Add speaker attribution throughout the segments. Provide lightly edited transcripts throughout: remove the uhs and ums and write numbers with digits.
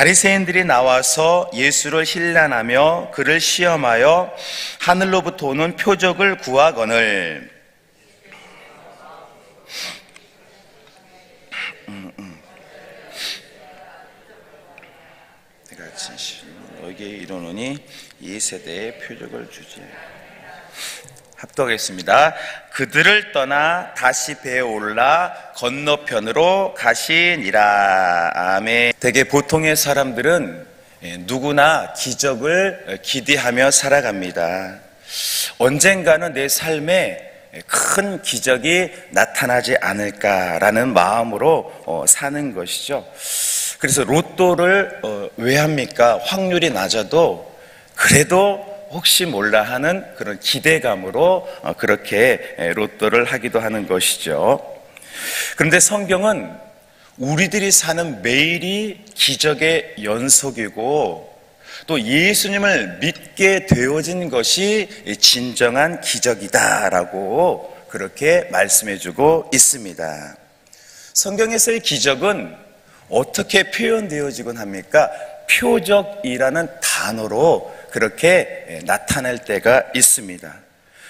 Speaker 1: 바리새인들이 나와서 예수를 힐난하며 그를 시험하여 하늘로부터 오는 표적을 구하거늘. 내가 진실 너에게 이르노니 이 세대에 표적을 주지. 합독하겠습니다. 그들을 떠나 다시 배에 올라 건너편으로 가시니라. 아멘. 되게 보통의 사람들은 누구나 기적을 기대하며 살아갑니다. 언젠가는 내 삶에 큰 기적이 나타나지 않을까라는 마음으로 사는 것이죠. 그래서 로또를 왜 합니까? 확률이 낮아도 그래도 혹시 몰라 하는 그런 기대감으로 그렇게 로또를 하기도 하는 것이죠. 그런데 성경은 우리들이 사는 매일이 기적의 연속이고 또 예수님을 믿게 되어진 것이 진정한 기적이다라고 그렇게 말씀해주고 있습니다. 성경에서의 기적은 어떻게 표현되어지곤 합니까? 표적이라는 단어로 그렇게 나타낼 때가 있습니다.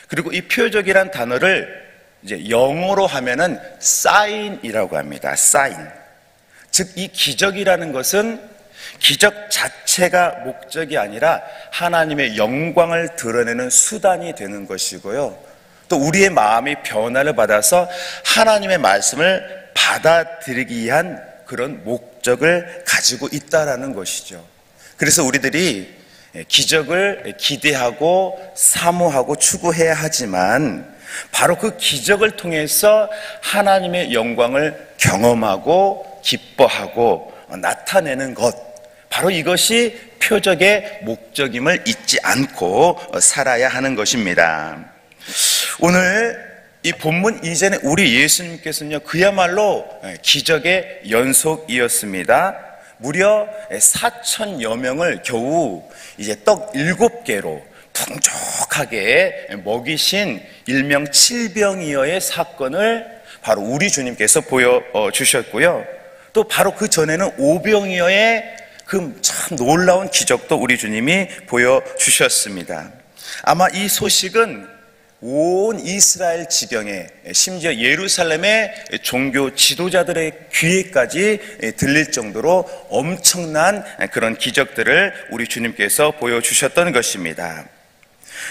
Speaker 1: 그리고 이 표적이란 단어를 이제 영어로 하면은 사인이라고 합니다. 사인. 즉 이 기적이라는 것은 기적 자체가 목적이 아니라 하나님의 영광을 드러내는 수단이 되는 것이고요. 또 우리의 마음이 변화를 받아서 하나님의 말씀을 받아들이기 위한 그런 목적을 가지고 있다라는 것이죠. 그래서 우리들이 기적을 기대하고 사모하고 추구해야 하지만 바로 그 기적을 통해서 하나님의 영광을 경험하고 기뻐하고 나타내는 것, 바로 이것이 표적의 목적임을 잊지 않고 살아야 하는 것입니다. 오늘 이 본문 이전에 우리 예수님께서는요, 그야말로 기적의 연속이었습니다. 무려 4,000여 명을 겨우 이제 떡 7개로 풍족하게 먹이신 일명 칠병이어의 사건을 바로 우리 주님께서 보여주셨고요. 또 바로 그 전에는 오병이어의 그 참 놀라운 기적도 우리 주님이 보여주셨습니다. 아마 이 소식은 온 이스라엘 지경에, 심지어 예루살렘의 종교 지도자들의 귀에까지 들릴 정도로 엄청난 그런 기적들을 우리 주님께서 보여주셨던 것입니다.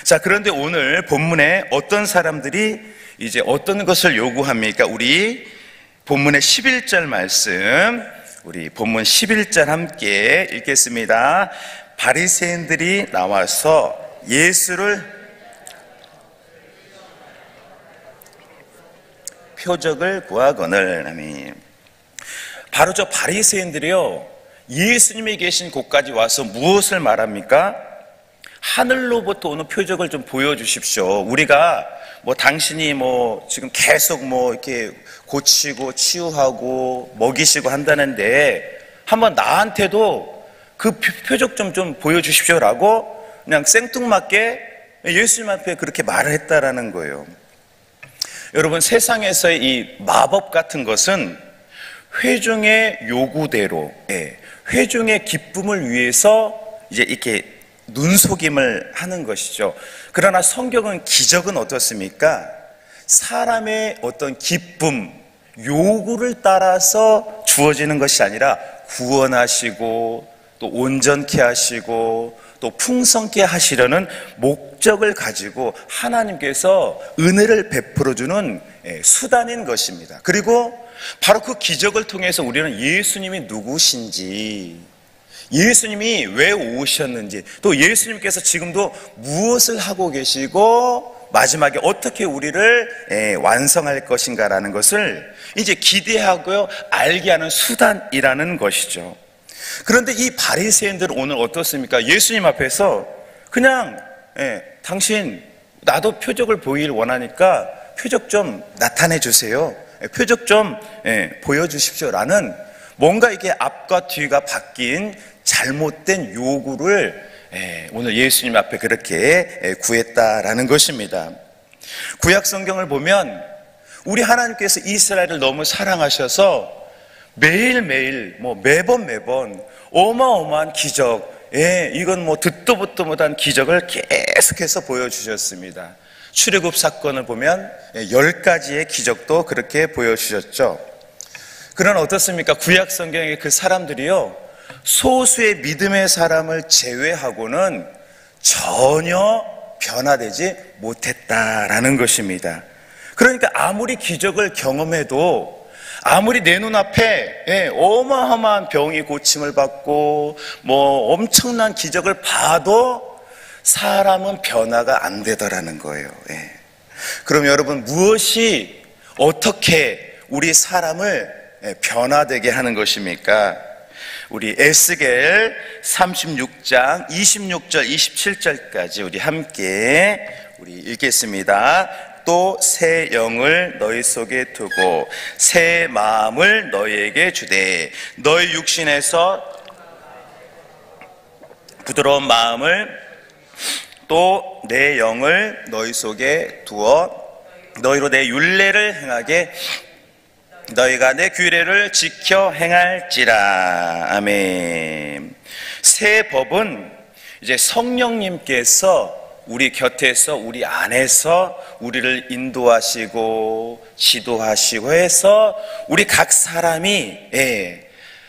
Speaker 1: 자, 그런데 오늘 본문에 어떤 사람들이 이제 어떤 것을 요구합니까? 우리 본문의 11절 말씀, 우리 본문 11절 함께 읽겠습니다. 바리새인들이 나와서 예수를 표적을 구하거늘. 아멘. 바로 저 바리새인들이요, 예수님이 계신 곳까지 와서 무엇을 말합니까? 하늘로부터 오는 표적을 좀 보여주십시오. 우리가 당신이 지금 계속 이렇게 고치고 치유하고 먹이시고 한다는데 한번 나한테도 그 표적 좀 보여주십시오라고 그냥 생뚱맞게 예수님 앞에 그렇게 말을 했다라는 거예요. 여러분, 세상에서의 이 마법 같은 것은 회중의 요구대로, 회중의 기쁨을 위해서 이제 이렇게 눈속임을 하는 것이죠. 그러나 성경은, 기적은 어떻습니까? 사람의 어떤 기쁨, 요구를 따라서 주어지는 것이 아니라 구원하시고 또 온전케 하시고 또 풍성케 하시려는 목적을 가지고 하나님께서 은혜를 베풀어주는 수단인 것입니다. 그리고 바로 그 기적을 통해서 우리는 예수님이 누구신지, 예수님이 왜 오셨는지, 또 예수님께서 지금도 무엇을 하고 계시고 마지막에 어떻게 우리를 완성할 것인가라는 것을 이제 기대하고요, 알게 하는 수단이라는 것이죠. 그런데 이 바리새인들은 오늘 어떻습니까? 예수님 앞에서 그냥 당신 나도 표적을 보이길 원하니까 표적 좀 나타내 주세요, 표적 좀 보여주십시오라는 뭔가 이게 앞과 뒤가 바뀐 잘못된 요구를 오늘 예수님 앞에 그렇게 구했다라는 것입니다. 구약 성경을 보면 우리 하나님께서 이스라엘을 너무 사랑하셔서 매일매일 매번 어마어마한 기적, 이건 듣도 보도 못한 기적을 계속해서 보여주셨습니다. 출애굽 사건을 보면 10가지의 기적도 그렇게 보여주셨죠. 그러나 어떻습니까? 구약 성경의 그 사람들이요, 소수의 믿음의 사람을 제외하고는 전혀 변화되지 못했다라는 것입니다. 그러니까 아무리 기적을 경험해도, 아무리 내 눈앞에 어마어마한 병이 고침을 받고 엄청난 기적을 봐도 사람은 변화가 안 되더라는 거예요. 그럼 여러분, 무엇이 어떻게 우리 사람을 변화되게 하는 것입니까? 우리 에스겔 36장 26절 27절까지 우리 함께 읽겠습니다. 또 새 영을 너희 속에 두고 새 마음을 너희에게 주되 너희 육신에서 부드러운 마음을 또 내 영을 너희 속에 두어 너희로 내 율례를 행하게 너희가 내 규례를 지켜 행할지라. 아멘. 새 법은 이제 성령님께서 우리 곁에서, 우리 안에서 우리를 인도하시고 지도하시고 해서 우리 각 사람이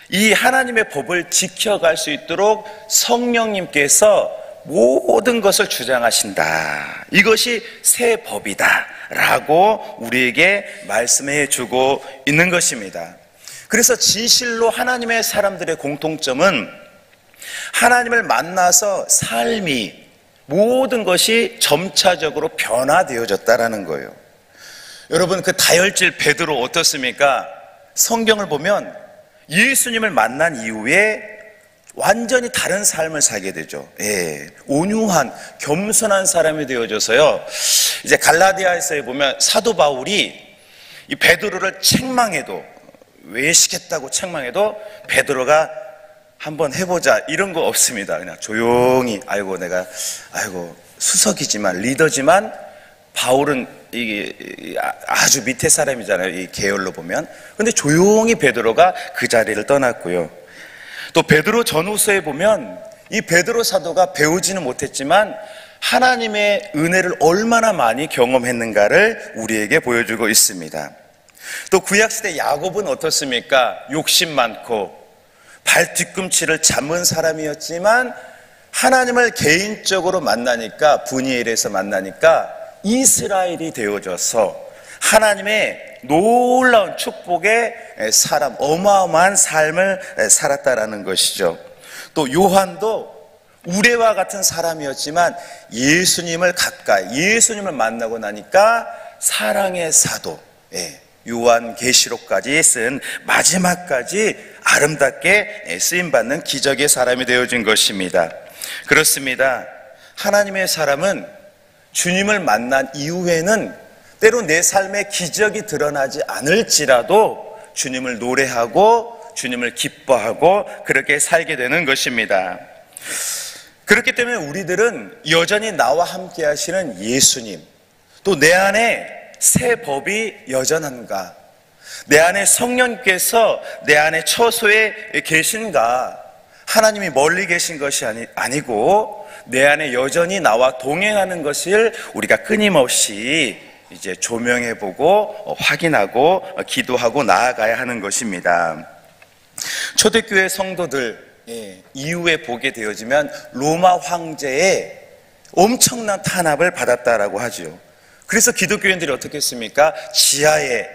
Speaker 1: 이 하나님의 법을 지켜갈 수 있도록 성령님께서 모든 것을 주장하신다. 이것이 새 법이다 라고 우리에게 말씀해 주고 있는 것입니다. 그래서 진실로 하나님의 사람들의 공통점은 하나님을 만나서 삶이, 모든 것이 점차적으로 변화되어졌다라는 거예요. 여러분, 그 다혈질 베드로 어떻습니까? 성경을 보면 예수님을 만난 이후에 완전히 다른 삶을 살게 되죠. 온유한, 겸손한 사람이 되어져서요, 이제 갈라디아에서 보면 사도 바울이 이 베드로를 책망해도, 외식했다고 책망해도 베드로가 한번 해보자 이런 거 없습니다. 그냥 조용히, 내가 수석이지만, 리더지만 바울은 이게 아주 밑에 사람이잖아요, 이 계열로 보면. 근데 조용히 베드로가 그 자리를 떠났고요. 또 베드로 전후서에 보면 이 베드로 사도가 배우지는 못했지만 하나님의 은혜를 얼마나 많이 경험했는가를 우리에게 보여주고 있습니다. 또 구약시대 야곱은 어떻습니까? 욕심 많고 발 뒤꿈치를 잡은 사람이었지만 하나님을 개인적으로 만나니까, 브니엘에서 만나니까 이스라엘이 되어져서 하나님의 놀라운 축복의 사람, 어마어마한 삶을 살았다라는 것이죠. 또 요한도 우레와 같은 사람이었지만 예수님을 만나고 나니까 사랑의 사도, 요한계시록까지 쓴 마지막까지 아름답게 쓰임받는 기적의 사람이 되어진 것입니다. 그렇습니다. 하나님의 사람은 주님을 만난 이후에는 때로 내 삶에 기적이 드러나지 않을지라도 주님을 노래하고 주님을 기뻐하고 그렇게 살게 되는 것입니다. 그렇기 때문에 우리들은 여전히 나와 함께 하시는 예수님, 또 내 안에 새 법이 여전한가, 내 안에 성령께서 내 안에 처소에 계신가, 하나님이 멀리 계신 것이 아니고 내 안에 여전히 나와 동행하는 것을 우리가 끊임없이 이제 조명해보고 확인하고 기도하고 나아가야 하는 것입니다. 초대교회 성도들 이후에 보게 되어지면 로마 황제의 엄청난 탄압을 받았다라고 하죠. 그래서 기독교인들이 어떻게 했습니까? 지하에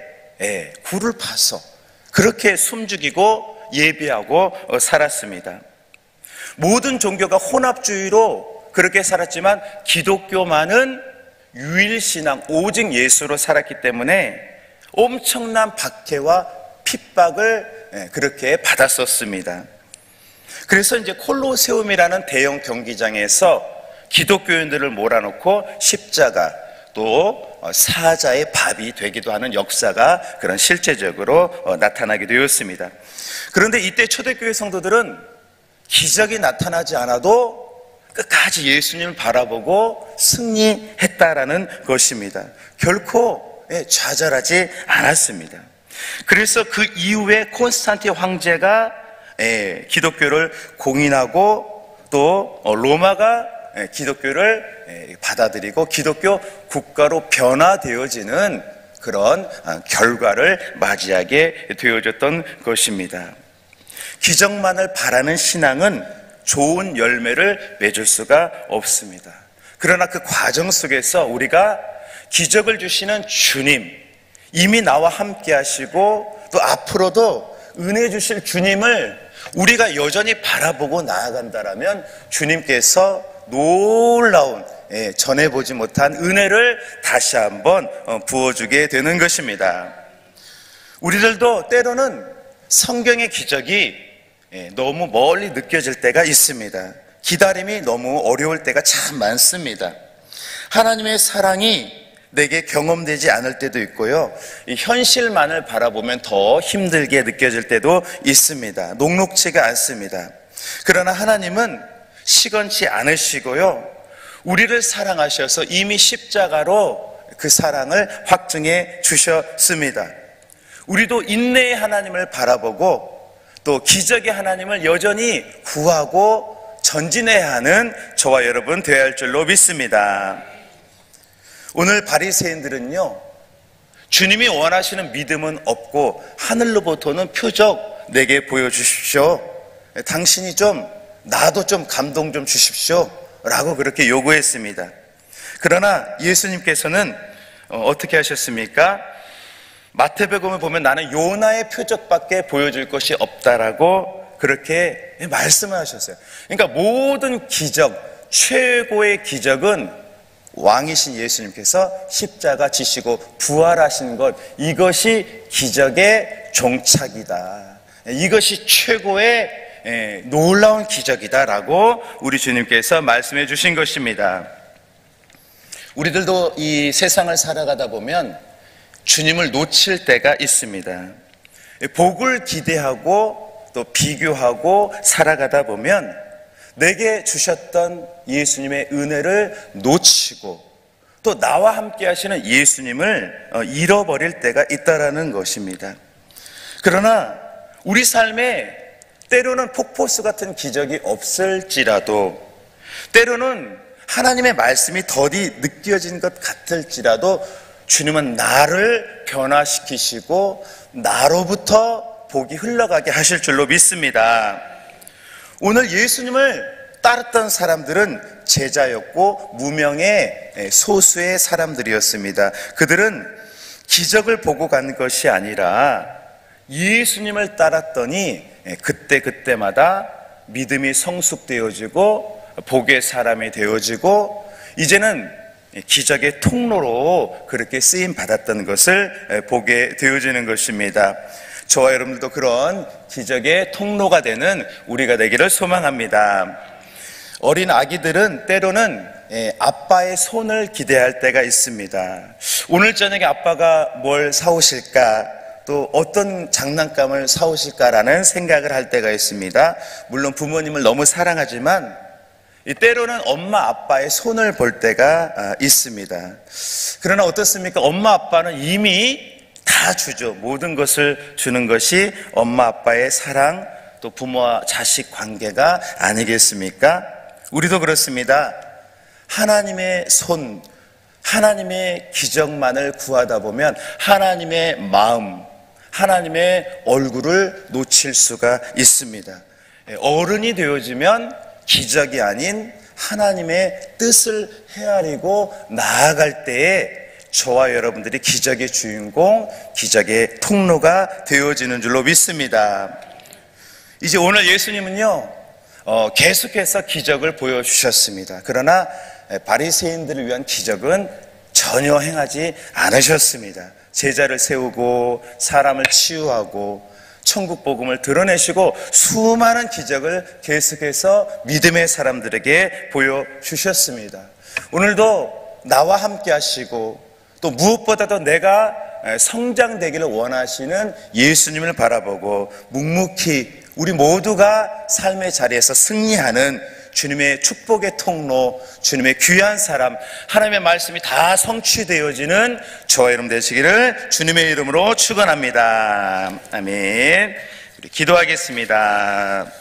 Speaker 1: 굴을 파서 그렇게 숨죽이고 예배하고 살았습니다. 모든 종교가 혼합주의로 그렇게 살았지만 기독교만은 유일신앙, 오직 예수로 살았기 때문에 엄청난 박해와 핍박을 그렇게 받았었습니다. 그래서 이제 콜로세움이라는 대형 경기장에서 기독교인들을 몰아놓고 십자가, 또 사자의 밥이 되기도 하는 역사가 그런 실제적으로 나타나게 되었습니다. 그런데 이때 초대교회 성도들은 기적이 나타나지 않아도 끝까지 예수님을 바라보고 승리했다라는 것입니다. 결코 좌절하지 않았습니다. 그래서 그 이후에 콘스탄틴 황제가 기독교를 공인하고 또 로마가 기독교를 받아들이고 기독교 국가로 변화되어지는 그런 결과를 맞이하게 되어졌던 것입니다. 기적만을 바라는 신앙은 좋은 열매를 맺을 수가 없습니다. 그러나 그 과정 속에서 우리가 기적을 주시는 주님, 이미 나와 함께 하시고 또 앞으로도 은혜 주실 주님을 우리가 여전히 바라보고 나아간다라면 주님께서 놀라운 전해보지 못한 은혜를 다시 한번 부어주게 되는 것입니다. 우리들도 때로는 성경의 기적이 너무 멀리 느껴질 때가 있습니다. 기다림이 너무 어려울 때가 참 많습니다. 하나님의 사랑이 내게 경험되지 않을 때도 있고요, 이 현실만을 바라보면 더 힘들게 느껴질 때도 있습니다. 녹록지가 않습니다. 그러나 하나님은 시건치 않으시고요, 우리를 사랑하셔서 이미 십자가로 그 사랑을 확증해 주셨습니다. 우리도 인내의 하나님을 바라보고 또 기적의 하나님을 여전히 구하고 전진해야 하는 저와 여러분 되어야 할 줄로 믿습니다. 오늘 바리새인들은요, 주님이 원하시는 믿음은 없고 하늘로부터는 표적 내게 보여주십시오, 당신이 좀 나도 좀 감동 좀 주십시오 라고 그렇게 요구했습니다. 그러나 예수님께서는 어떻게 하셨습니까? 마태복음을 보면 나는 요나의 표적밖에 보여줄 것이 없다라고 그렇게 말씀을 하셨어요. 그러니까 모든 기적, 최고의 기적은 왕이신 예수님께서 십자가 지시고 부활하신 것, 이것이 기적의 종착이다, 이것이 최고의 놀라운 기적이다라고 우리 주님께서 말씀해 주신 것입니다. 우리들도 이 세상을 살아가다 보면 주님을 놓칠 때가 있습니다. 복을 기대하고 또 비교하고 살아가다 보면 내게 주셨던 예수님의 은혜를 놓치고 또 나와 함께 하시는 예수님을 잃어버릴 때가 있다라는 것입니다. 그러나 우리 삶에 때로는 폭포수 같은 기적이 없을지라도, 때로는 하나님의 말씀이 더디 느껴진 것 같을지라도 주님은 나를 변화시키시고 나로부터 복이 흘러가게 하실 줄로 믿습니다. 오늘 예수님을 따랐던 사람들은 제자였고 무명의 소수의 사람들이었습니다. 그들은 기적을 보고 간 것이 아니라 예수님을 따랐더니 그때마다 믿음이 성숙되어지고 복의 사람이 되어지고 이제는 기적의 통로로 그렇게 쓰임 받았던 것을 보게 되어지는 것입니다. 저와 여러분들도 그런 기적의 통로가 되는 우리가 되기를 소망합니다. 어린 아기들은 때로는 아빠의 손을 기대할 때가 있습니다. 오늘 저녁에 아빠가 뭘 사오실까, 또 어떤 장난감을 사오실까라는 생각을 할 때가 있습니다. 물론 부모님을 너무 사랑하지만 때로는 엄마 아빠의 손을 볼 때가 있습니다. 그러나 어떻습니까? 엄마 아빠는 이미 다 주죠. 모든 것을 주는 것이 엄마 아빠의 사랑, 또 부모와 자식 관계가 아니겠습니까? 우리도 그렇습니다. 하나님의 손, 하나님의 기적만을 구하다 보면 하나님의 마음, 하나님의 얼굴을 놓칠 수가 있습니다. 어른이 되어지면 기적이 아닌 하나님의 뜻을 헤아리고 나아갈 때에 저와 여러분들이 기적의 주인공, 기적의 통로가 되어지는 줄로 믿습니다. 이제 오늘 예수님은요, 계속해서 기적을 보여주셨습니다. 그러나 바리새인들을 위한 기적은 전혀 행하지 않으셨습니다. 제자를 세우고 사람을 치유하고 천국 복음을 드러내시고 수많은 기적을 계속해서 믿음의 사람들에게 보여주셨습니다. 오늘도 나와 함께 하시고 또 무엇보다도 내가 성장되기를 원하시는 예수님을 바라보고 묵묵히 우리 모두가 삶의 자리에서 승리하는
Speaker 2: 주님의 축복의 통로, 주님의 귀한 사람, 하나님의 말씀이 다 성취되어지는 저와 여러분 되시기를 주님의 이름으로 축원합니다. 아멘. 우리 기도하겠습니다.